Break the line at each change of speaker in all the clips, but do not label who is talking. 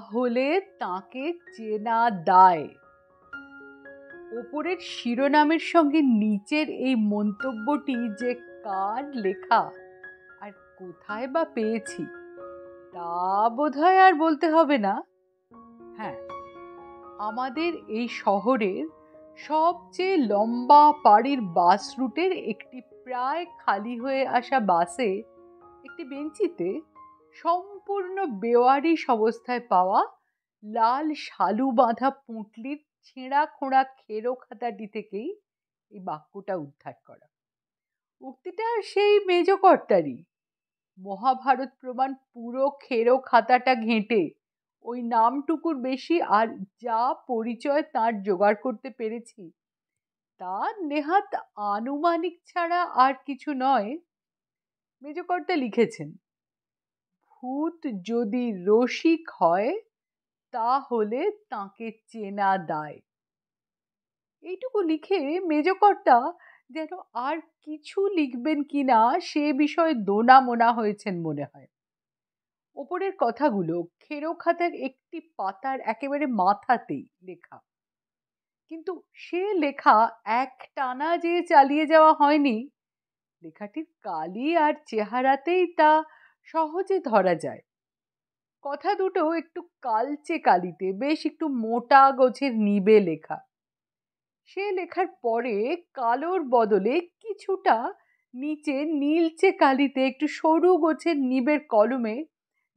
হলে তাকে চেনা দায়। ওপরের শিরোনামের সঙ্গে নিচের এই মন্তব্যটি যে কার লেখা আর কোথায় বা পেয়েছি তা বোধহয় আর বলতে হবে না। হ্যাঁ, আমাদের এই শহরের সবচেয়ে লম্বা পাড়ির বাস রুটের একটি প্রায় খালি হয়ে আসা বাসে একটি বেঞ্চিতে সম্পূর্ণ বেওয়ারিশ অবস্থায় পাওয়া লাল শালু বাঁধা পুঁটলির ছেঁড়া খোঁড়া খেরো খাতাটি থেকেই এই বাক্যটা উদ্ধার করা। উক্তিটা সেই মেজকর্তারই। মহাভারত প্রমাণ পুরো খেরো খাতাটা ঘেঁটে ওই নামটুকুর বেশি আর যা পরিচয় তার জোগাড় করতে পেরেছি তা নেহাত আনুমানিক ছাড়া আর কিছু নয়। মেজকর্তা লিখেছেন, ভূত যদি রসিক হয় তাহলে তাকে চেনা দায়। এইটুকু লিখে মেজকর্তা যেন আর কিছু লিখবেন কিনা সে বিষয়ে দোনা মোনা হয়েছেন মনে হয়। ওপরের কথাগুলো খেরো খাতার একটি পাতার একেবারে মাথাতেই লেখা, কিন্তু সে লেখা এক টানা যে চালিয়ে যাওয়া হয়নি। লেখাটির কালি আর চেহারাতেই তা সহজে ধরা যায়। কথা দুটো একটু কালচে কালিতে বেশ একটু মোটা গোছের নিবে লেখা। সে লেখার পরে কালোর বদলে কিছুটা নিচে নীলচে কালিতে একটু সরু গোছের নিবের কলমে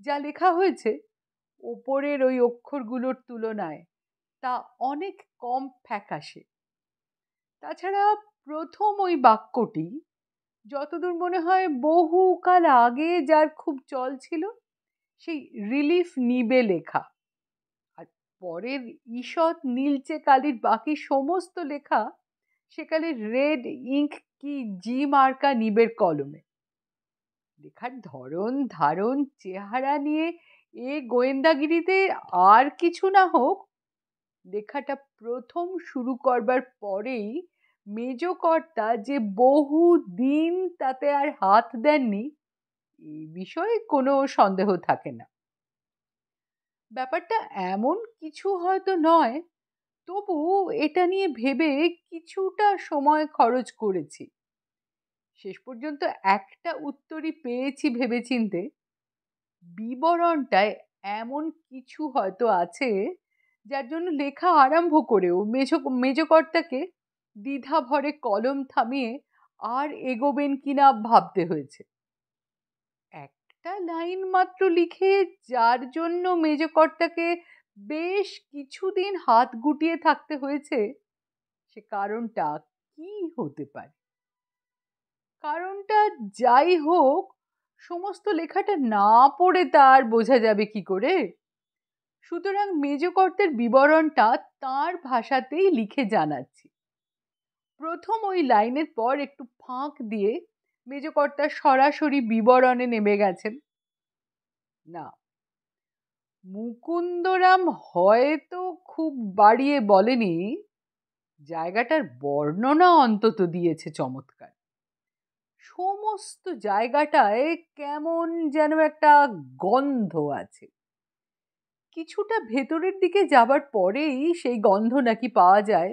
যা লেখা হয়েছে ওপরের ওই অক্ষরগুলোর তুলনায় তা অনেক কম ফ্যাকাশে। তাছাড়া প্রথম ওই বাক্যটি যতদূর মনে হয় বহুকাল আগে যার খুব চল ছিল সেই রিলিফ নিবে লেখা, আর পরের ঈষৎ নীলচে কালির বাকি সমস্ত লেখা সেকালের রেড ইঙ্ক কি জি মার্কা নিবের কলমে। লেখার ধরন ধারণ চেহারা নিয়ে এ গোয়েন্দাগিরিতে আর কিছু না হোক, লেখাটা প্রথম শুরু করবার পরেই মেজকর্তা যে বহু দিন তাতে আর হাত দেননি এই বিষয়ে কোনো সন্দেহ থাকে না। ব্যাপারটা এমন কিছু হয়তো নয়, তবু এটা নিয়ে ভেবে কিছুটা সময় খরচ করেছি। শেষ পর্যন্ত একটা উত্তরই পেয়েছি ভেবেচিন্তে। বিবরণটায় এমন কিছু হয়তো আছে যার জন্য লেখা আরম্ভ করেও মেজকর্তাকে দ্বিধা ভরে কলম থামিয়ে আর এগোবেন কিনা ভাবতে হয়েছে। একটা লাইন মাত্র লিখে যার জন্য মেজকর্তাকে বেশ কিছুদিন হাত গুটিয়ে থাকতে হয়েছে, সে কারণটা কি হতে পারে? কারণটা যাই হোক, সমস্ত লেখাটা না পড়ে তার বোঝা যাবে কি করে? সুতরাং মেজকর্তার বিবরণটা তার ভাষাতেই লিখে জানাচ্ছি। প্রথম ওই লাইনের পর একটু ফাঁক দিয়ে মেজকর্তা সরাসরি বিবরণে নেমে গেছেন। না, মুকুন্দরাম হয়তো খুব বাড়িয়ে বলেনি, জায়গাটার বর্ণনা অন্তত দিয়েছে চমৎকার। সমস্ত জায়গাটায় কেমন যেন একটা গন্ধ আছে। কিছুটা ভেতরের দিকে যাবার পরেই সেই গন্ধ নাকি পাওয়া যায়।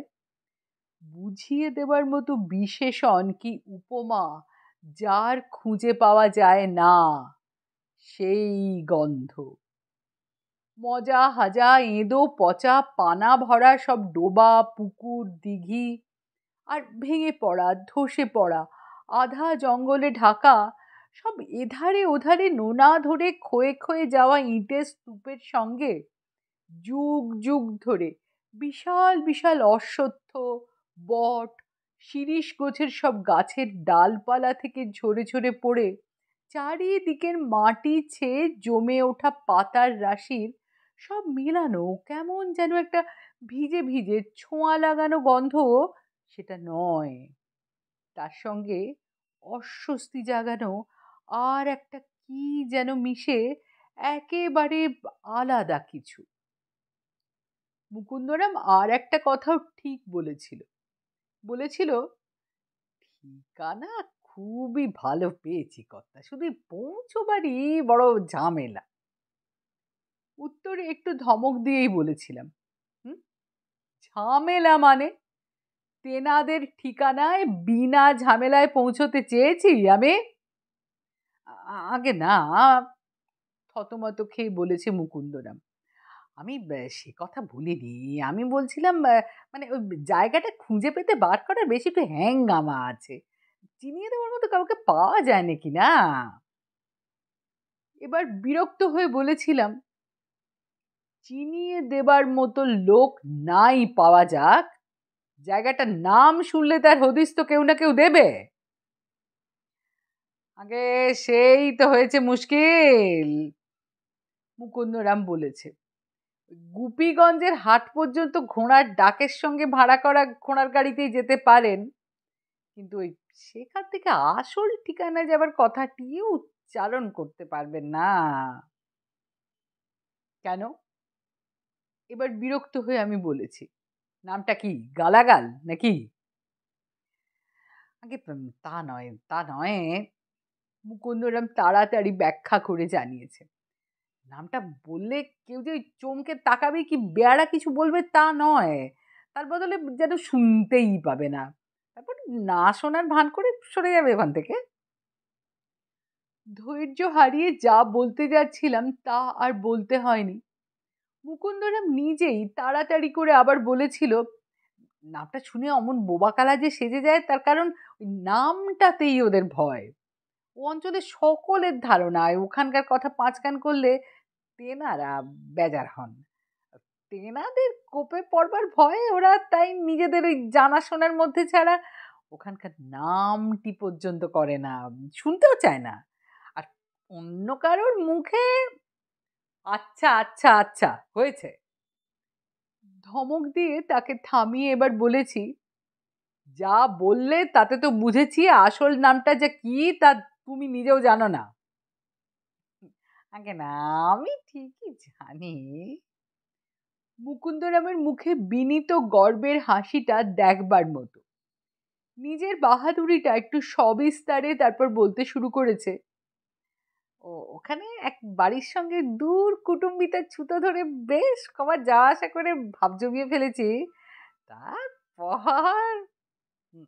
বুঝিয়ে দেবার মতো বিশেষণ কি উপমা যার খুঁজে পাওয়া যায় না, সেই গন্ধ। মজা হাজা এঁদো পচা পানা ভরা সব ডোবা পুকুর দিঘি আর ভেঙে পড়া ধসে পড়া আধা জঙ্গলে ঢাকা সব এধারে ওধারে নোনা ধরে ক্ষয়ে ক্ষয়ে যাওয়া ইটের স্তূপের সঙ্গে যুগ যুগ ধরে বিশাল বিশাল অশ্বত্থ বট শিরীষ গোছের সব গাছের ডালপালা থেকে ঝরে ঝরে পড়ে চারিদিকের মাটি ছেয়ে জমে ওঠা পাতার রাশির সব মিলানো কেমন যেন একটা ভিজে ভিজে ছোঁয়া লাগানো গন্ধ সেটা নয়। তার সঙ্গে অস্বস্তি জাগানো আর একটা কি যেন মিশে একেবারে আলাদা কিছু। মুকুন্দরাম আর একটা কথাও ঠিক বলেছিল, ঠিকানা খুবই ভালো পেয়েছি কর্তা, শুধু পৌঁছবারই বড় ঝামেলা। উত্তরে একটু ধমক দিয়েই বলেছিলাম, হুম, ঝামেলা মানে? তেনাদের ঠিকানায় বিনা ঝামেলায় পৌঁছতে চেয়েছি আমি? আগে না, থতমত খেয়ে বলেছে মুকুন্দরাম। আমি সে কথা বলিনি। আমি বলছিলাম মানে ওই জায়গাটা খুঁজে পেতে বার করার বেশি একটু হ্যাঙ্গামা আছে। চিনিয়ে দেওয়ার মতো কাউকে পাওয়া যায় নাকি না? এবার বিরক্ত হয়ে বলেছিলাম, চিনিয়ে দেবার মতো লোক নাই পাওয়া যাক, জায়গাটার নাম শুনলে তার হদিস তো কেউ না কেউ দেবে। আগে সেই তো হয়েছে মুশকিল, মুকুন্দরাম বলেছে। গুপিগঞ্জের হাট পর্যন্ত ঘোড়ার ডাকের সঙ্গে ভাড়া করা ঘোড়ার গাড়িতেই যেতে পারেন, কিন্তু ওই সেখান থেকে আসল ঠিকানায় যাবার কথাটিও উচ্চারণ করতে পারবেন না। কেন? এবার বিরক্ত হয়ে আমি বলেছি, নামটা কি গালাগাল নাকি? আগে তা নয়, তা নয়, মুকুন্দরাম তাড়াতাড়ি ব্যাখ্যা করে জানিয়েছে। নামটা বললে কেউ যে চমকে তাকাবে কি বেয়ারা কিছু বলবে তা নয়, তার বদলে যেন শুনতেই পাবে না, তারপর না শোনার ভান করে সরে যাবে ওখান থেকে। ধৈর্য হারিয়ে যা বলতে যাচ্ছিলাম তা আর বলতে হয়নি। মুকুন্দরাম নিজেই তাড়াতাড়ি করে আবার বলেছিল, নামটা শুনে অমন বোবাকালা যে সেজে যায় তার কারণ ওই নামটাতেই ওদের ভয়। ও অঞ্চলের সকলের ধারণায় ওখানকার কথা পাঁচ কান করলে তেনারা বেজার হন। তেনাদের কোপে পড়বার ভয়ে ওরা তাই নিজেদের ওই জানাশোনার মধ্যে ছাড়া ওখানকার নামটি পর্যন্ত করে না, শুনতেও চায় না। আর অন্য কারোর মুখে আচ্ছা আচ্ছা আচ্ছা হয়েছে, ধমক দিয়ে তাকে থামিয়ে এবার বলেছি, যা বললে তাতে তো বুঝেছি আসল নামটা যে কি তা তুমি নিজেও জানো না। আগে না, আমি ঠিকই জানি। মুকুন্দরামের মুখে বিনীত গর্বের হাসিটা দেখবার মতো। নিজের বাহাদুরিটা একটু সবিস্তারে তারপর বলতে শুরু করেছে, ওখানে এক বাড়ির সঙ্গে দূর কুটুম্বিতার ছুতো ধরে বেশ কবার যাওয়া আসা করে ভাব জমিয়ে ফেলেছি। তারপর হুম,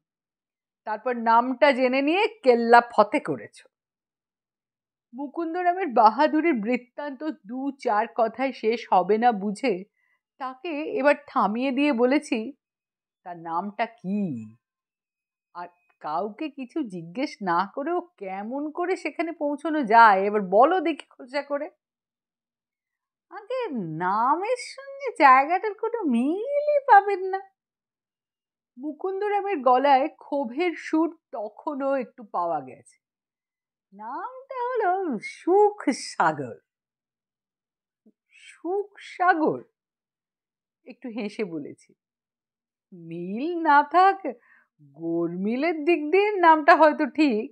তারপর নামটা জেনে নিয়ে কেল্লা ফতে করেছো। মুকুন্দরামের বাহাদুরের বৃত্তান্ত দু চার কথায় শেষ হবে না বুঝে তাকে এবার থামিয়ে দিয়ে বলেছি, তার নামটা কি? আর কাউকে কিছু জিজ্ঞেস না করেও কেমন করে সেখানে পৌঁছানো যায় এবার বলো দেখি খোঁজা করে। আগে নামের সঙ্গে জায়গাটার কোনো মিলই পাবেন না। মুকুন্দরামের গলায় ক্ষোভের সুর তখনও একটু পাওয়া গেছে। নামটা হলো সুখ সাগর। সুখ সাগর, একটু হেসে বলেছি। মিল না থাক, গোলমিলের দিক দিয়ে নামটা হয়তো ঠিক।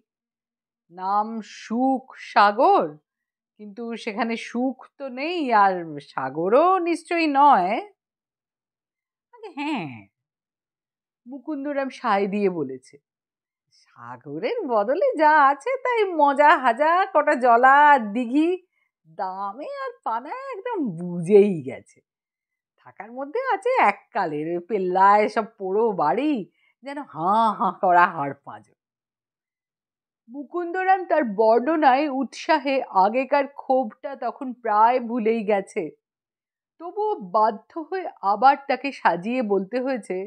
নাম সুখ সাগর, কিন্তু সেখানে সুখ তো নেই আর সাগরও নিশ্চয়ই নয়। আগে হ্যাঁ, মুকুন্দরাম সায় দিয়ে বলেছে, সাগরের বদলে যা আছে তাই মজা হাজা কটা জলা দিঘি, দামে আর পানায় একদম বুঝেই গেছে। থাকার মধ্যে আছে এককালের পেল্লায় সব পোড়ো বাড়ি, যেন হাঁ হাঁ করা হাড় পাঁজর। মুকুন্দরাম তার বর্ণনায় উৎসাহে আগেকার ক্ষোভটা তখন প্রায় ভুলেই গেছে। তবুও বাধ্য হয়ে আবার তাকে সাজিয়ে বলতে হয়েছে,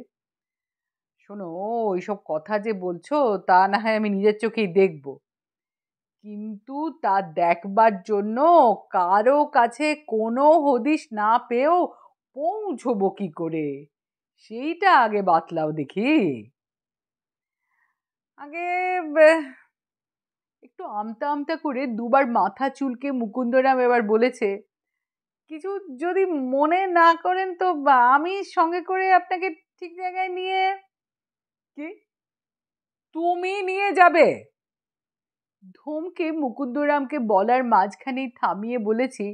শোনো, ওইসব কথা যে বলছো তা না হয় আমি নিজের চোখেই দেখব, কিন্তু তা দেখবার জন্য কারো কাছে কোনো হদিশ না পেয়েও পৌঁছবো কি করে সেইটা আগে বাতলাও দেখি। আগে একটু আমতা আমতা করে দুবার মাথা চুলকে মুকুন্দরাম এবার বলেছে, কিছু যদি মনে না করেন তো আমি সঙ্গে করে আপনাকে ঠিক জায়গায় নিয়ে। কি? তুমি নিয়ে যাবে? ধমকে মুকুন্দরামকে বলার মাঝখানেই থামিয়ে বলেছি,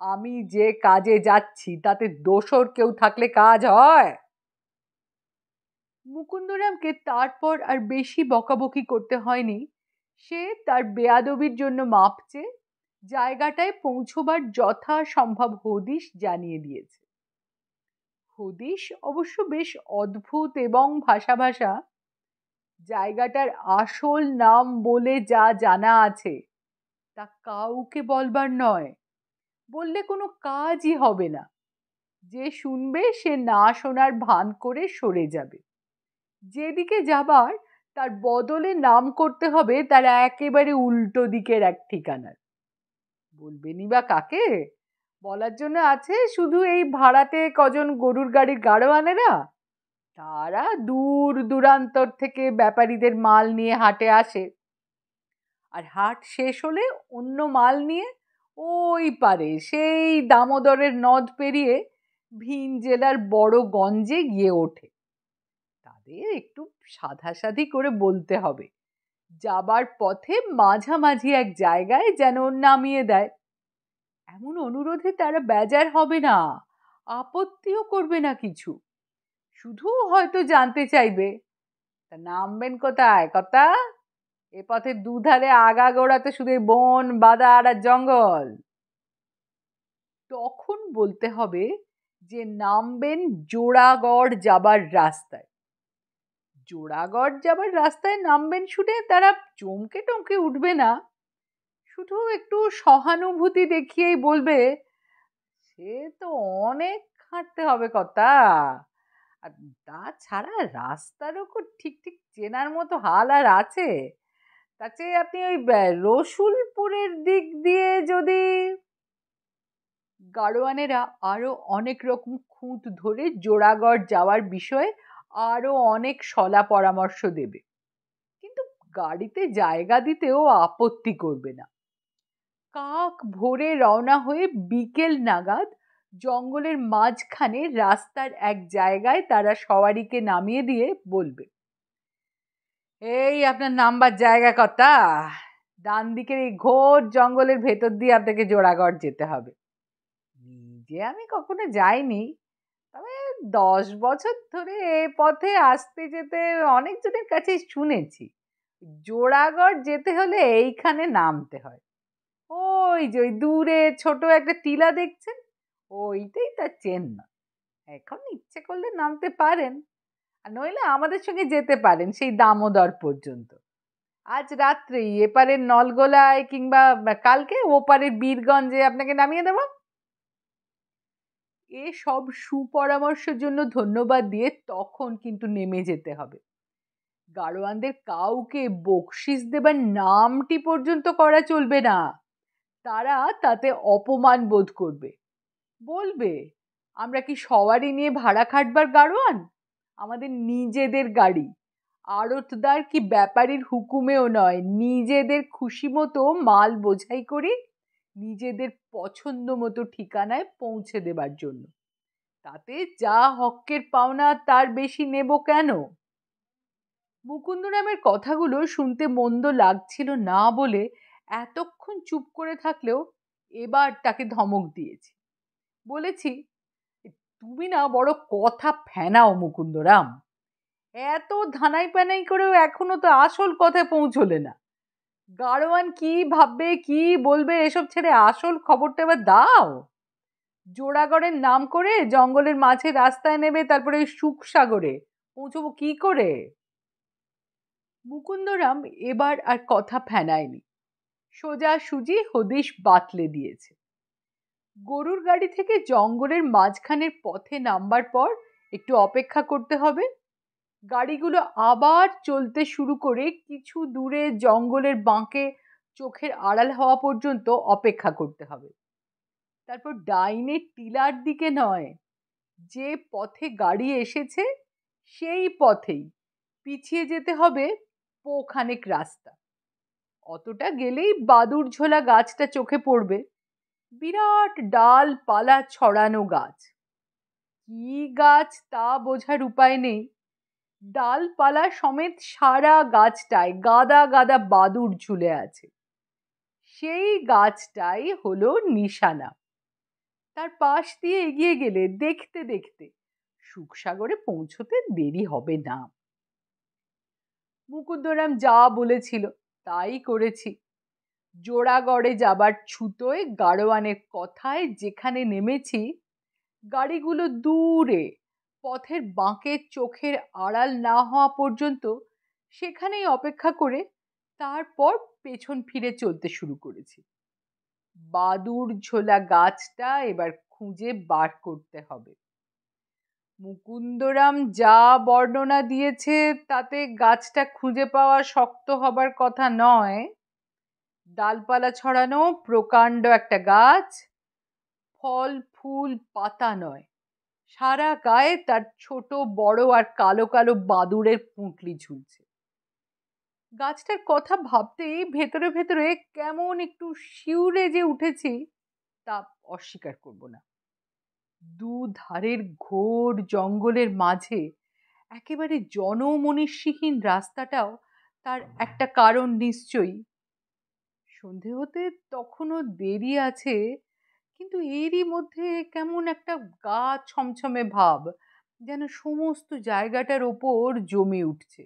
আমি যে কাজে যাচ্ছি তাতে দোসর কেউ থাকলে কাজ হয়? মুকুন্দরামকে তারপর আর বেশি বকাবকি করতে হয়নি। সে তার বেয়াদবির জন্য মাপ চেয়ে জায়গাটায় পৌঁছবার যথা সম্ভব হদিশ জানিয়ে দিয়েছে। হদিশ অবশ্য বেশ অদ্ভুত এবং ভাষা ভাষা। জায়গাটার আসল নাম বলে যা জানা আছে তা কাউকে বলবার নয়, বললে কোনো কাজই হবে না। যে শুনবে সে না শোনার ভান করে সরে যাবে। যেদিকে যাবার তার বদলে নাম করতে হবে তার একেবারে উল্টো দিকের এক ঠিকানার। বলবেনই বা কাকে? বলার জন্য আছে শুধু এই ভাড়াটে কজন গরুর গাড়ির গাড়োয়ানেরা। তারা দূর দূরান্তর থেকে ব্যাপারীদের মাল নিয়ে হাটে আসে, আর হাট শেষ হলে অন্য মাল নিয়ে ওই পারে সেই দামোদরের নদ পেরিয়ে ভিন জেলার বড় গঞ্জে গিয়ে ওঠে। তাদের একটু সাধাসাধি করে বলতে হবে, যাবার পথে মাঝামাঝি এক জায়গায় যেন নামিয়ে দেয়। এমন অনুরোধে তারা বেজার হবে না, আপত্তিও করবে না কিছু। শুধু হয়তো জানতে চাইবে, তা নামবেন কোথায় কর্তা? এ পথের দুধারে আগাগোড়াতে শুধু বন বাদার আর জঙ্গল। তখন বলতে হবে যে নামবেন জোড়াগড় যাবার রাস্তায়। জোড়াগড় যাবার রাস্তায় নামবেন শুনে তারা চমকে টমকে উঠবে না, শুধু একটু সহানুভূতি দেখিয়েই বলবে, সে তো অনেক হাঁটতে হবে কর্তা, আর তাছাড়া রাস্তার ওপর ঠিক ঠিক চেনার মতো হাল আর আছে? তার চেয়ে আপনি ওই রসুলপুরের দিক দিয়ে যদি। গাড়োয়ানেরা আরো অনেক রকম খুঁত ধরে জোড়াগড় যাওয়ার বিষয়ে আরো অনেক সলা পরামর্শ দেবে, কিন্তু গাড়িতে জায়গা দিতেও আপত্তি করবে না। কাক ভোরে রওনা হয়ে বিকেল নাগাদ জঙ্গলের মাঝখানে রাস্তার এক জায়গায় তারা সওয়ারিকে নামিয়ে দিয়ে বলবে, এই আপনার নামবার জায়গা কর্তা, ডান দিকের এই ঘোর জঙ্গলের ভেতর দিয়ে আপনাকে জোড়াগড় যেতে হবে। নিজে আমি কখনো যাইনি, তবে 10 বছর ধরে এ পথে আসতে যেতে অনেকজনের কাছেই শুনেছি, জোড়াগড় যেতে হলে এইখানে নামতে হয়। ওই যে ওই দূরে ছোট একটা টিলা দেখছেন, ওইটাই তার চেন্নাই। এখন ইচ্ছে করলে নামতে পারেন, আর নইলে আমাদের সঙ্গে যেতে পারেন সেই দামোদর পর্যন্ত। আজ রাত্রেই এপারের নলগোলায় কিংবা কালকে ওপারের বীরগঞ্জে আপনাকে নামিয়ে দেব। এসব সুপরামর্শের জন্য ধন্যবাদ দিয়ে তখন কিন্তু নেমে যেতে হবে। গাড়োয়ানদের কাউকে বকশিস দেবার নামটি পর্যন্ত করা চলবে না, তারা তাতে অপমান বোধ করবে। বলবে, আমরা কি সওয়ারি নিয়ে ভাড়া খাটবার গাড়োয়ান? আমাদের নিজেদের গাড়ি, আড়তদার কি ব্যাপারীর হুকুমেও নয়, নিজেদের খুশি মতো মাল বোঝাই করি নিজেদের পছন্দ মতো ঠিকানায় পৌঁছে দেবার জন্য। তাতে যা হক্কের পাওনা তার বেশি নেব কেন? মুকুন্দরামের কথাগুলো শুনতে মন্দ লাগছিল না বলে এতক্ষণ চুপ করে থাকলেও এবার তাকে ধমক দিয়েছি। বলেছি, তুমি না বড় কথা ফেনাও মুকুন্দরাম, এত ধানাই পানাই করেও এখনো তো আসল কথায় পৌঁছলে না। গাড়োয়ান কি ভাববে কি বলবে এসব ছেড়ে আসল খবরটা এবার দাও। জোড়াগড়ের নাম করে জঙ্গলের মাঝে রাস্তায় নেবে, তারপরে ওই সুখসাগরে পৌঁছবো কি করে? মুকুন্দরাম এবার আর কথা ফেনায়নি, সোজা সুজি হদিশ বাতলে দিয়েছে। গরুর গাড়ি থেকে জঙ্গলের মাঝখানের পথে নামবার পর একটু অপেক্ষা করতে হবে। গাড়িগুলো আবার চলতে শুরু করে কিছু দূরে জঙ্গলের বাঁকে চোখের আড়াল হওয়া পর্যন্ত অপেক্ষা করতে হবে। তারপর ডাইনে টিলার দিকে নয়, যে পথে গাড়ি এসেছে সেই পথেই পিছিয়ে যেতে হবে পোখানেক রাস্তা। অতটা গেলেই বাদুর ঝোলা গাছটা চোখে পড়বে, বিরাট ডাল পালা ছড়ানো গাছ। কি গাছ তা বোঝার উপায় নেই, ডালপালা সমেত সারা গাছটায় গাদা গাদা বাদুড় ঝুলে আছে। সেই গাছটাই হলো নিশানা। তার পাশ দিয়ে এগিয়ে গেলে দেখতে দেখতে সুখসাগরে পৌঁছতে দেরি হবে না। মুকুন্দরাম যা বলেছিল তাই করেছি। জোড়াগড়ে যাবার ছুতোয় গাড়োয়ানের কথায় যেখানে নেমেছি গাড়িগুলো দূরে পথের বাঁকে চোখের আড়াল না হওয়া পর্যন্ত সেখানেই অপেক্ষা করে তারপর পেছন ফিরে চলতে শুরু করেছি। বাদুড় ঝোলা গাছটা এবার খুঁজে বার করতে হবে। মুকুন্দরাম যা বর্ণনা দিয়েছে তাতে গাছটা খুঁজে পাওয়া শক্ত হবার কথা নয়। ডালপালা ছড়ানো প্রকাণ্ড একটা গাছ, ফল ফুল পাতা নয়, সারা গায়ে তার ছোট বড় আর কালো কালো বাদুড়ের পুঁটলি ঝুলছে। গাছটার কথা ভাবতেই ভেতরে ভেতরে কেমন একটু শিউরে যে উঠেছি তা অস্বীকার করব না। দুধারের ঘোর জঙ্গলের মাঝে একেবারে জনমনীষীহীন রাস্তাটাও তার একটা কারণ নিশ্চয়ই। সন্ধে হতে তখনও দেরি আছে, কিন্তু এরই মধ্যে কেমন একটা গা ছমছমে ভাব যেন সমস্ত জায়গাটার ওপর জমে উঠছে।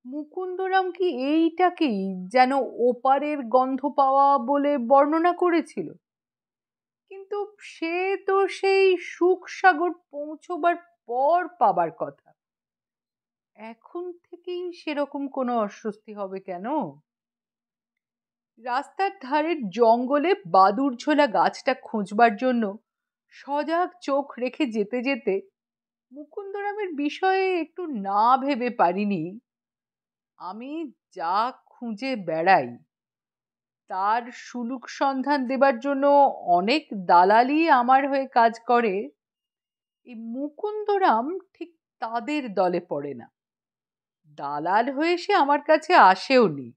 মুকুন্দরাম কি এইটাকেই যেন ওপারের গন্ধ পাওয়া বলে বর্ণনা করেছিল? কিন্তু সে তো সেই সুখ সাগর পৌঁছবার পর পাবার কথা। এখন থেকেই সেরকম কোনো অস্বস্তি হবে কেন? রাস্তার ধারের জঙ্গলে বাদুড় ঝোলা গাছটা খুঁজবার জন্য সজাগ চোখ রেখে যেতে যেতে মুকুন্দরামের বিষয়ে একটু না ভেবে পারিনি আমি যা খুঁজে বেড়াই তার সুলুক সন্ধান দেবার জন্য অনেক দালালই আমার হয়ে কাজ করে। এই মুকুন্দরাম ঠিক তাদের দলে পড়ে না। দালাল হয়ে সে আমার কাছে আসেও নি,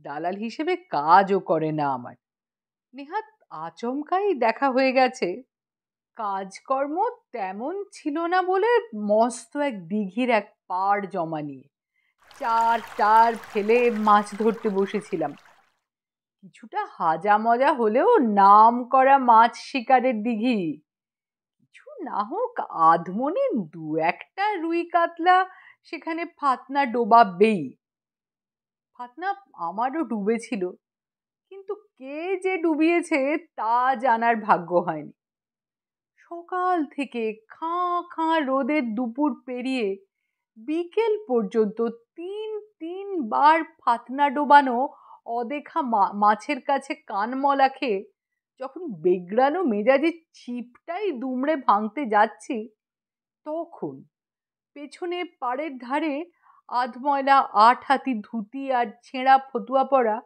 দালাল হিসেবে কাজও করে না আমার। নেহাত আচমকাই দেখা হয়ে গেছে। কাজকর্ম তেমন ছিল না বলে মস্ত এক দিঘির এক পাড় জমা নিয়ে চার টার ফেলে মাছ ধরতে বসেছিলাম। কিছুটা হাজা মজা হলেও নাম করা মাছ শিকারের দিঘি। কিছু না হোক আধমনে দু একটা রুই কাতলা সেখানে ফাতনা ডোবাবেই। ফাতনা আমারও ডুবেছিল, কিন্তু কে যে ডুবিয়েছে তা জানার ভাগ্য হয়নি। সকাল থেকে খাঁ খাঁ রোদের দুপুর পেরিয়ে বিকেল পর্যন্ত তিনবার ফাতনা ডোবানো অদেখা মাছের কাছে কান মলা খেয়ে যখন বেগড়ানো মেজাজে ছিপটাই দুমড়ে ভাঙতে যাচ্ছি, তখন পেছনে পাড়ের ধারে আধময়লা ৮ হাতি ধুতি আর ছেঁড়া ফতুয়া পরা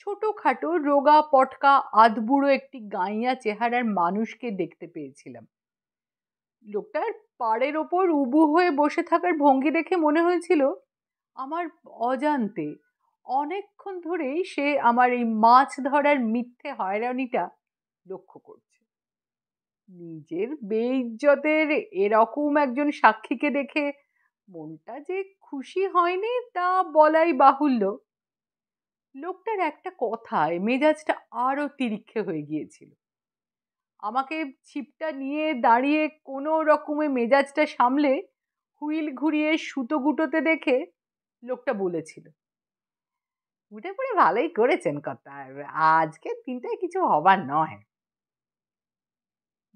ছোটখাটো রোগা পটকা আধবুড়ো একটি গাইয়া চেহারার মানুষকে দেখতে পেয়েছিলাম। লোকটার পাড়ের ওপর উবু হয়ে বসে থাকার ভঙ্গি দেখে মনে হয়েছিল আমার অজান্তে অনেকক্ষণ ধরেই সে আমার এই মাছ ধরার মিথ্যে হয়রানিটা লক্ষ্য করছে। নিজের বেইজ্জতের এরকম একজন সাক্ষীকে দেখে মনটা যে খুশি হয়নি তা বলাই বাহুল্য। লোকটার একটা কথায় মেজাজটা আরো তিরিক্ষে হয়ে গিয়েছিল। আমাকে ছিপটা নিয়ে দাঁড়িয়ে কোনো রকমে মেজাজটা সামলে হুইল ঘুরিয়ে সুতো গুটোতে দেখে লোকটা বলেছিল, উঠে পড়ে ভালোই করেছেন কথা, আজকে দিনটায় কিছু হবার নয়।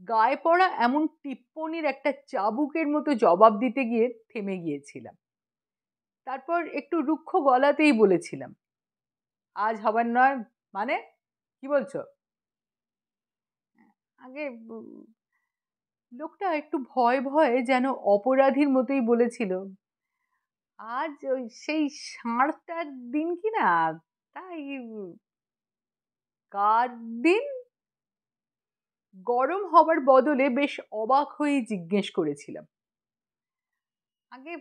গায়ে পড়া এমন টিপ্পনির একটা চাবুকের মতো জবাব দিতে গিয়ে থেমে গিয়েছিলাম। তারপর একটু রুক্ষ গলাতেই বলেছিলাম, আজ হবার নয় মানে কি বলছো? আগে লোকটা একটু ভয় ভয়ে যেন অপরাধীর মতোই বলেছিল, আজ ওই সেই ষাঁড়টার দিন কি না, তাই কার দিন? গরম হবার বদলে বেশ অবাক হয়ে জিজ্ঞেস করেছিলাম, আগে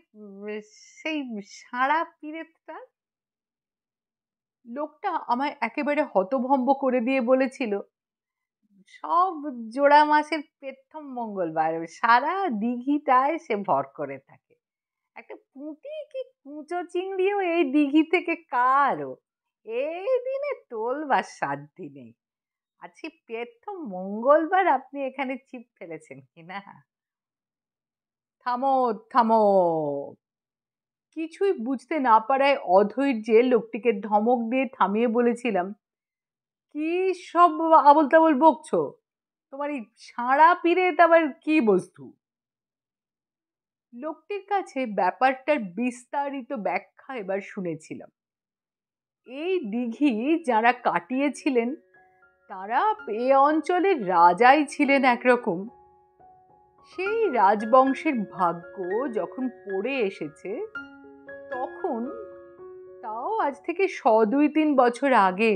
সেই সারা পিরেতটা। লোকটা আমায় একেবারে হতভম্ব করে দিয়ে বলেছিল, সব জোড়া মাছের প্রথম মঙ্গলবার সারা দিঘিটায় সে ভর করে থাকে। একটা পুঁটি কি কুঁচো চিংড়িও এই দিঘি থেকে কারো এই দিনে তোলবার সাধ্য নেই। আজকে প্রথম মঙ্গলবার আপনি এখানে ছিপ ফেলেছেন কিনা? থামো থামো, কিছুই বুঝতে না পারায় অধৈর্যে লোকটিকে ধমক দিয়ে থামিয়ে বলেছিলাম, কি সব আবল তাবল বকছো? তোমার এই সাঁড়া পিরেত আবার কি বস্তু? লোকটির কাছে ব্যাপারটার বিস্তারিত ব্যাখ্যা এবার শুনেছিলাম। এই দিঘি যারা কাটিয়েছিলেন তারা এ অঞ্চলের রাজাই ছিলেন একরকম। সেই রাজবংশের ভাগ্য যখন পড়ে এসেছে তখন, তাও আজ থেকে 100-2-3 বছর আগে,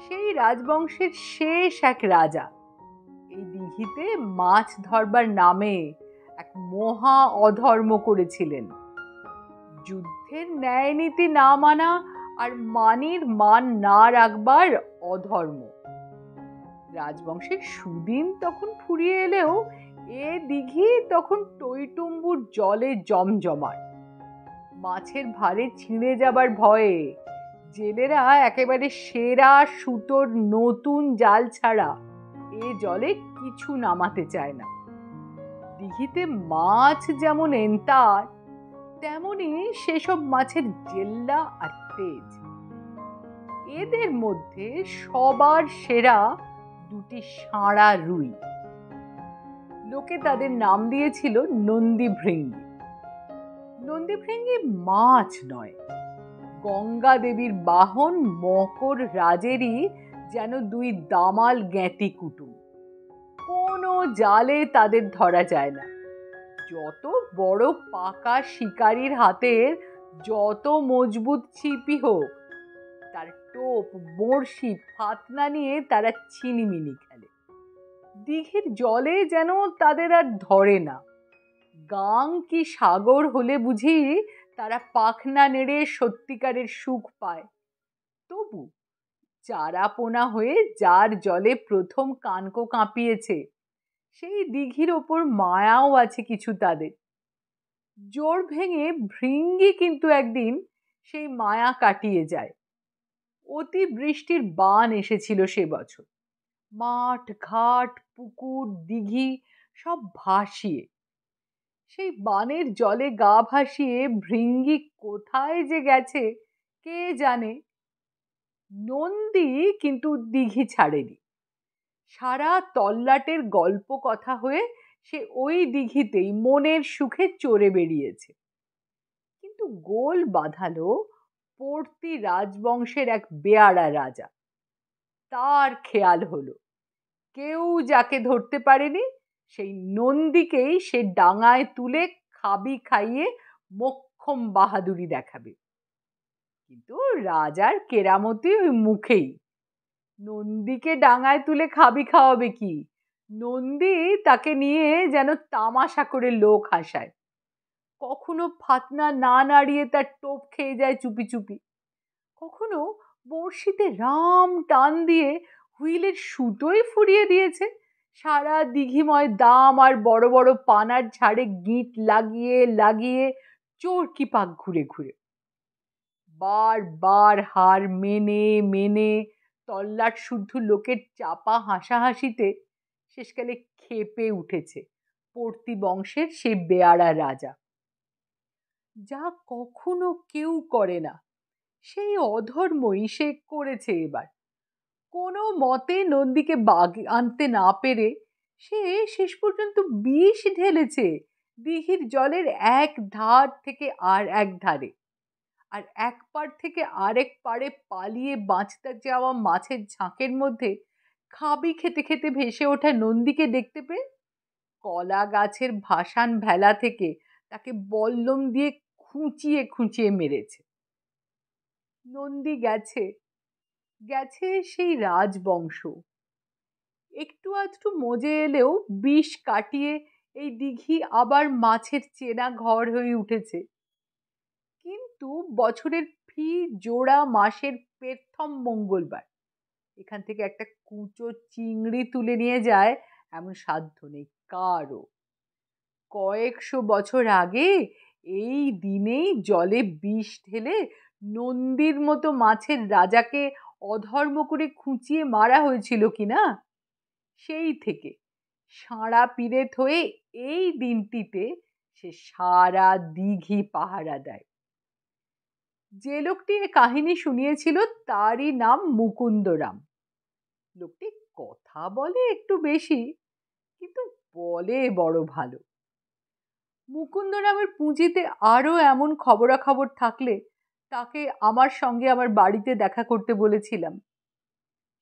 সেই রাজবংশের শেষ এক রাজা এই দিঘিতে মাছ ধরবার নামে এক মহা অধর্ম করেছিলেন। যুদ্ধের ন্যায় নীতি না মানা আর মানির মান না রাখবার অধর্ম। রাজবংশের সুদিন তখন ফুরিয়ে এলেও এ দিঘি তখন টইটুম্বুর জলে জমজমাট। মাছের ভারে ছিঁড়ে যাবার ভয়ে জেলেরা একেবারে সেরা সুতোর নতুন জাল ছাড়া এ জলে কিছু নামাতে চায় না। দিঘিতে মাছ যেমন এন্তার, তেমনি সেসব মাছের জেল্লা আর তেজ। এদের মধ্যে সবার সেরা দুটি সাঁড়া রুই। লোকে তাদের নাম দিয়েছিল নন্দী ভৃঙ্গি। নন্দী ভৃঙ্গি মাছ নয়, গঙ্গা দেবীর বাহন মকর রাজেরই যেন দুই দামাল জ্ঞাতি কুটুম। কোনো জালে তাদের ধরা যায় না। যত বড় পাকা শিকারীর হাতের যত মজবুত ছিপই হোক, তার টোপ বড়শি ফাতনা নিয়ে তারা ছিনিমিনি খেলে। দিঘির জলে যেন তাদের আর ধরে না। গাং কি সাগর হলে বুঝি তারা পাখনা নেড়ে সত্যিকারের সুখ পায়। তবু চারাপোনা হয়ে যার জলে প্রথম কানকো কাঁপিয়েছে, সেই দিঘির ওপর মায়াও আছে কিছু তাদের। জোর ভেঙে ভৃঙ্গি কিন্তু একদিন সেই মায়া কাটিয়ে যায়। অতি বৃষ্টির বান এসেছিল সে বছর। মাঠ ঘাট পুকুর দিঘি সব ভাসিয়ে। সেই বানের জলে গা ভাসিয়ে ভৃঙ্গি কোথায় যে গেছে কে জানে। নন্দী কিন্তু দিঘি ছাড়েনি। সারা তল্লাটের গল্প কথা হয়ে সে ওই দিঘিতেই মনের সুখে চড়ে বেরিয়েছে। কিন্তু গোল বাঁধালো পড়তি রাজবংশের এক বেয়াড়া রাজা। তার খেয়াল হলো কেউ যাকে ধরতে পারেনি সেই নন্দীকেই সে ডাঙায় তুলে খাবি খাইয়ে মোক্ষম বাহাদুরি দেখাবে। কিন্তু রাজার কেরামতি ওই মুখেই। নন্দীকে ডাঙায় তুলে খাবি খাওয়াবে কি? নন্দী তাকে নিয়ে যেন তামাশা করে লোক হাসায়। কখনো ফাতনা না নাড়িয়ে তার টোপ খেয়ে যায় চুপি চুপি, কখনো বড়শিতে রাম টান দিয়ে হুইলের সুতোই ফুরিয়ে দিয়েছে। সারা দিঘিময় দাম আর বড় বড় পানার ঝাড়ে গিঁট লাগিয়ে লাগিয়ে চোরকি পাক ঘুরে ঘুরে। বার হার মেনে মেনে তল্লাট শুদ্ধ লোকের চাপা হাসাহাসিতে শেষকালে খেপে উঠেছে পড়তি বংশের সেই বেয়াড়া রাজা। যা কখনো কেউ করে না সেই অধর্মই সে করেছে এবার। কোনো মতে নন্দীকে বাগ আনতে না পেরে সে শেষ পর্যন্ত বিষ ঢেলেছে দিঘির জলের এক ধার থেকে আর এক ধারে। আর এক পাড় থেকে আরেক পাড়ে পালিয়ে বাঁচতে যাওয়া মাছের ঝাঁকের মধ্যে খাবি খেতে খেতে ভেসে ওঠা নন্দীকে দেখতে পেয়ে কলা গাছের ভাসান ভেলা থেকে তাকে বল্লম দিয়ে খুঁচিয়ে খুঁচিয়ে মেরেছে। নন্দী গেছে, গেছে সেই রাজবংশ। একটু আধটু মজে এলেও বিষ কাটিয়ে এই দিঘি আবার মাছের চেনা ঘর হয়ে উঠেছে। কিন্তু বছরের ফি জোড়া মাসের প্রথম মঙ্গলবার এখান থেকে একটা কুচো চিংড়ি তুলে নিয়ে যায় এমন সাধ্য নেই কারও। কয়েকশো বছর আগে এই দিনেই জলে বিষ ঢেলে নন্দীর মতো মাছের রাজাকে অধর্ম করে খুঁচিয়ে মারা হয়েছিল কিনা, সেই থেকে সাঁড়া পিরেত হয়ে এই দিনটিতে সে সারা দিঘি পাহারা দেয়। যে লোকটি এ কাহিনী শুনিয়েছিল তারই নাম মুকুন্দরাম। লোকটি কথা বলে একটু বেশি, কিন্তু বলে বড় ভালো। মুকুন্দরামের পুঁজিতে আরো এমন খবরাখবর থাকলে তাকে আমার সঙ্গে আমার বাড়িতে দেখা করতে বলেছিলাম।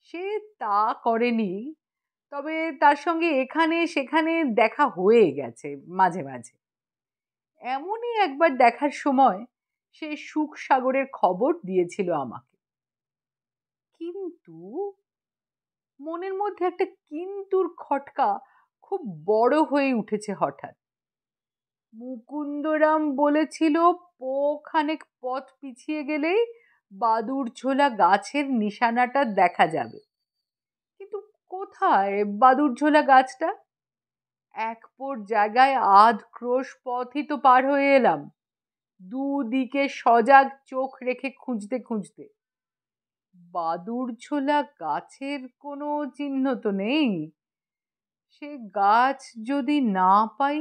সে তা করেনি, তবে তার সঙ্গে এখানে সেখানে দেখা হয়ে গেছে মাঝে মাঝে। এমনই একবার দেখার সময় সে সুখ সাগরের খবর দিয়েছিল আমাকে। কিন্তু মনের মধ্যে একটা কিন্তুর খটকা খুব বড় হয়ে উঠেছে হঠাৎ। মুকুন্দরাম বলেছিল খানেক পথ পিছিয়ে গেলেই বাদুড়ঝোলা গাছের নিশানাটা দেখা যাবে। কিন্তু কোথায় বাদুড়ঝোলা গাছটা? এক পোর জায়গায় আধ ক্রোশ পথই তো পার হয়ে এলাম, দুদিকে সজাগ চোখ রেখে খুঁজতে খুঁজতে। বাদুড়ঝোলা গাছের কোনো চিহ্ন তো নেই। সে গাছ যদি না পাই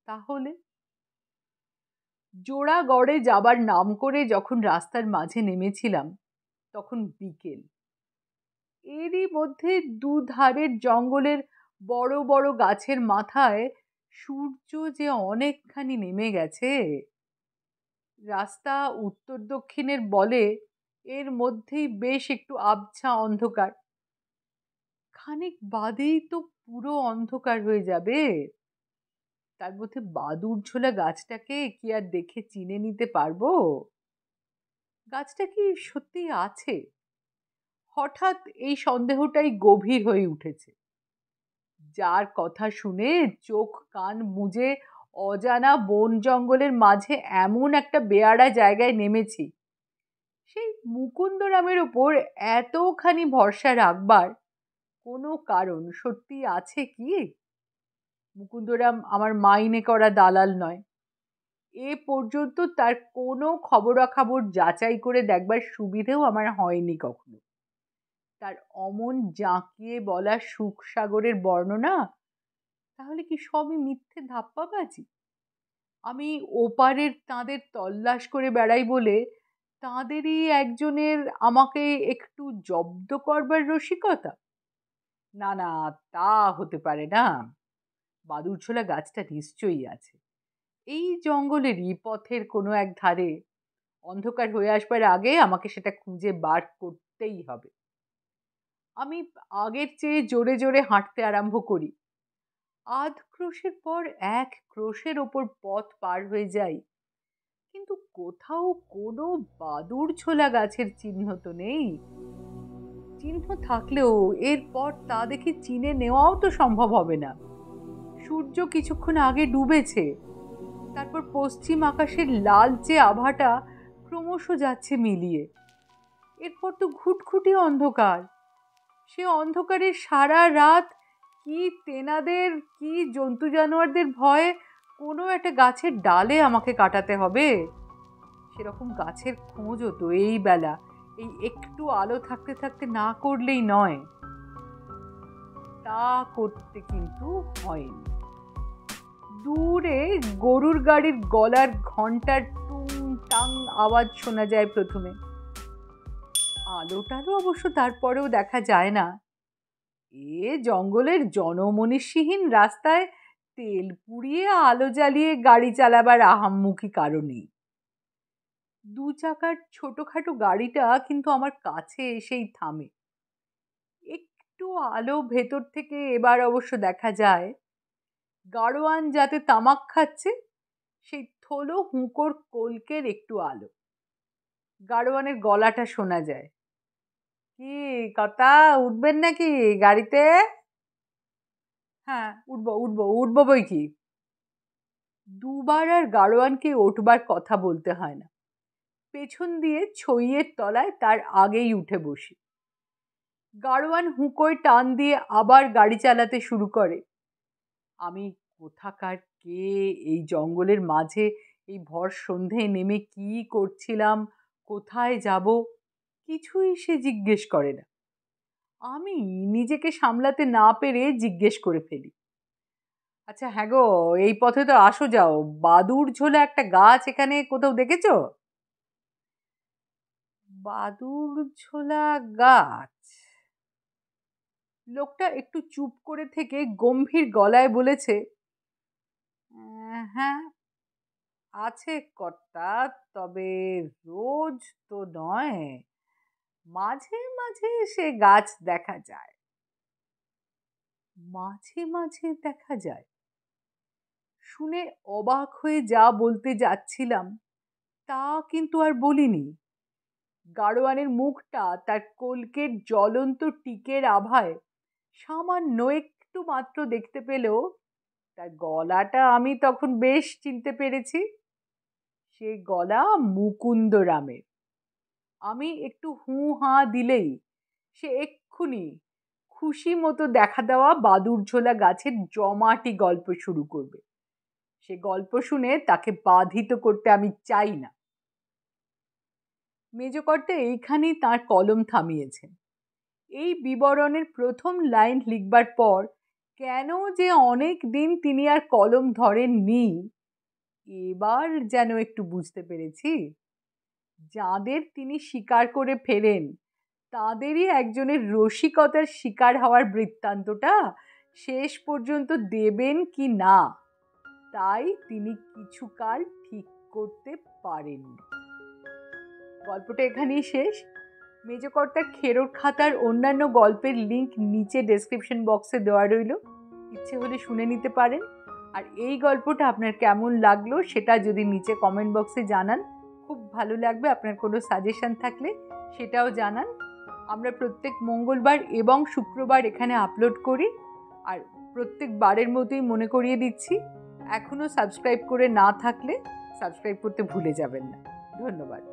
তাহলে? জোড়াগড়ে যাবার নাম করে যখন রাস্তার মাঝে নেমেছিলাম তখন বিকেল। এরই মধ্যে দুধারের জঙ্গলের বড় বড় গাছের মাথায় সূর্য যে অনেকখানি নেমে গেছে। রাস্তা উত্তর দক্ষিণের বলে এর মধ্যেই বেশ একটু আবছা অন্ধকার। খানিক বাদেই তো পুরো অন্ধকার হয়ে যাবে। তার মধ্যে বাদুড়ঝোলা গাছটাকে কি আর দেখে চিনে নিতে পারবো? গাছটা কি সত্যি আছে? হঠাৎ এই সন্দেহটাই গভীর হয়ে উঠেছে। যার কথা শুনে চোখ কান বুজে অজানা বন জঙ্গলের মাঝে এমন একটা বেয়াড়া জায়গায় নেমেছি, সেই মুকুন্দরামের ওপর এতখানি ভরসা রাখবার কোনো কারণ সত্যি আছে কি? মুকুন্দরাম আমার মাইনে করা দালাল নয়। এ পর্যন্ত তার কোনো খবরাখবর যাচাই করে দেখবার সুবিধেও আমার হয়নি কখনো। তার অমন জাঁকিয়ে বলা সুখ সাগরের বর্ণনা তাহলে কি সবই মিথ্যে ধাপ্পাবাজি? আমি ওপারের তাঁদের তল্লাশ করে বেড়াই বলে তাঁদেরই একজনের আমাকে একটু জব্দ করবার রসিকতা? না না, তা হতে পারে না। বাদুড়ঝোলা গাছটা নিশ্চয়ই আছে এই জঙ্গলেরই পথের কোনো এক ধারে। অন্ধকার হয়ে আসবার আগে আমাকে সেটা খুঁজে বার করতেই হবে। আমি আগের চেয়ে জোরে জোরে হাঁটতে আরম্ভ করি। আধ ক্রোশের পর এক ক্রোশের ওপর পথ পার হয়ে যাই, কিন্তু কোথাও কোনো বাদুড়ঝোলা গাছের চিহ্ন তো নেই। চিহ্ন থাকলেও এরপর তা দেখে চিনে নেওয়াও তো সম্ভব হবে না। সূর্য কিছুক্ষণ আগে ডুবেছে, তারপর পশ্চিম আকাশের লালচে আভাটা ক্রমশ যাচ্ছে মিলিয়ে। এরপর তো ঘুটঘুটে অন্ধকার। সে অন্ধকারে সারা রাত কি তেনাদের কি জন্তু জানোয়ারদের ভয়ে কোনো একটা গাছের ডালে আমাকে কাটাতে হবে। সেরকম গাছের খোঁজও তো এই বেলা এই একটু আলো থাকতে থাকতে না করলেই নয়। তা করতে কিন্তু হয়নি। দূরে গরুর গাড়ির গলার ঘন্টার টুং টাং আওয়াজ শোনা যায় প্রথমে। আলো টালো অবশ্য তারপরেও দেখা যায় না। এ জঙ্গলের জনমনীষীহীন রাস্তায় তেল পুড়িয়ে আলো জ্বালিয়ে গাড়ি চালাবার আহাম্মুখী কারণেই। দু চাকার ছোটখাটো গাড়িটা কিন্তু আমার কাছে এসেই থামে। একটু আলো ভেতর থেকে এবার অবশ্য দেখা যায়। গাড়োয়ান যাতে তামাক খাচ্ছে সেই থলো হুঁকোর কলকের একটু আলো। গাড়োয়ানের গলাটা শোনা যায়, কি কথা, উঠবেন নাকি গাড়িতে? হ্যাঁ, উঠবো উঠবো উঠবো বই কি। দুবার আর গাড়োয়ানকে উঠবার কথা বলতে হয় না। পেছন দিয়ে ছইয়ের তলায় তার আগেই উঠে বসি। গাড়োয়ান হুঁকোয় টান দিয়ে আবার গাড়ি চালাতে শুরু করে। আমি কোথাকার কে, এই জঙ্গলের মাঝে এই ভর সন্ধ্যায় নেমে কি করছিলাম, কোথায় যাব, কিছুই সে জিজ্ঞেস করে না। আমি নিজেকে সামলাতে না পেরে জিজ্ঞেস করে ফেলি, আচ্ছা হ্যাঁ গো, এই পথে তো আসো যাও, বাদুড়ঝোলা একটা গাছ এখানে কোথাও দেখেছো? বাদুর ঝোলা গাছ। লোকটা একটু চুপ করে থেকে গম্ভীর গলায় বলেছে, হ্যাঁ আছে কর্তা, তবে রোজ তো নয়, মাঝে মাঝে সে গাছ দেখা যায়। মাঝে মাঝে দেখা যায়? শুনে অবাক হয়ে যা বলতে যাচ্ছিলাম তা কিন্তু আর বলিনি। গাড়োয়ানের মুখটা তার কলকের জ্বলন্ত টিকের আভায় সামান্য একটু মাত্র দেখতে পেলেও তার গলাটা আমি তখন বেশ চিনতে পেরেছি। সে গলা মুকুন্দরামের। আমি একটু হুঁ হাঁ দিলেই সে এক্ষুনি খুশি মতো দেখা দেওয়া বাদুড়ঝোলা গাছের জমাটি গল্প শুরু করবে। সে গল্প শুনে তাকে বাধিত করতে আমি চাই না। মেজকর্তা এইখানেই তার কলম থামিয়েছেন। এই বিবরণের প্রথম লাইন লিখবার পর কেন যে অনেক দিন তিনি আর কলম ধরেননি, এবার যেন একটু বুঝতে পেরেছি। যাদের তিনি শিকার করে ফেরেন তাদেরই একজনের রসিকতার শিকার হওয়ার বৃত্তান্তটা শেষ পর্যন্ত দেবেন কি না, তাই তিনি কিছুকাল ঠিক করতে পারেননি। গল্পটা এখানেই শেষ। মেজকর্তার খেরোর খাতার অন্যান্য গল্পের লিংক নিচে ডেসক্রিপশন বক্সে দেওয়া রইল, ইচ্ছে হলে শুনে নিতে পারেন। আর এই গল্পটা আপনার কেমন লাগলো সেটা যদি নিচে কমেন্ট বক্সে জানান, খুব ভালো লাগবে। আপনার কোনো সাজেশন থাকলে সেটাও জানান। আমরা প্রত্যেক মঙ্গলবার এবং শুক্রবার এখানে আপলোড করি। আর প্রত্যেক বারের মতোই মনে করিয়ে দিচ্ছি, এখনও সাবস্ক্রাইব করে না থাকলে সাবস্ক্রাইব করতে ভুলে যাবেন না। ধন্যবাদ।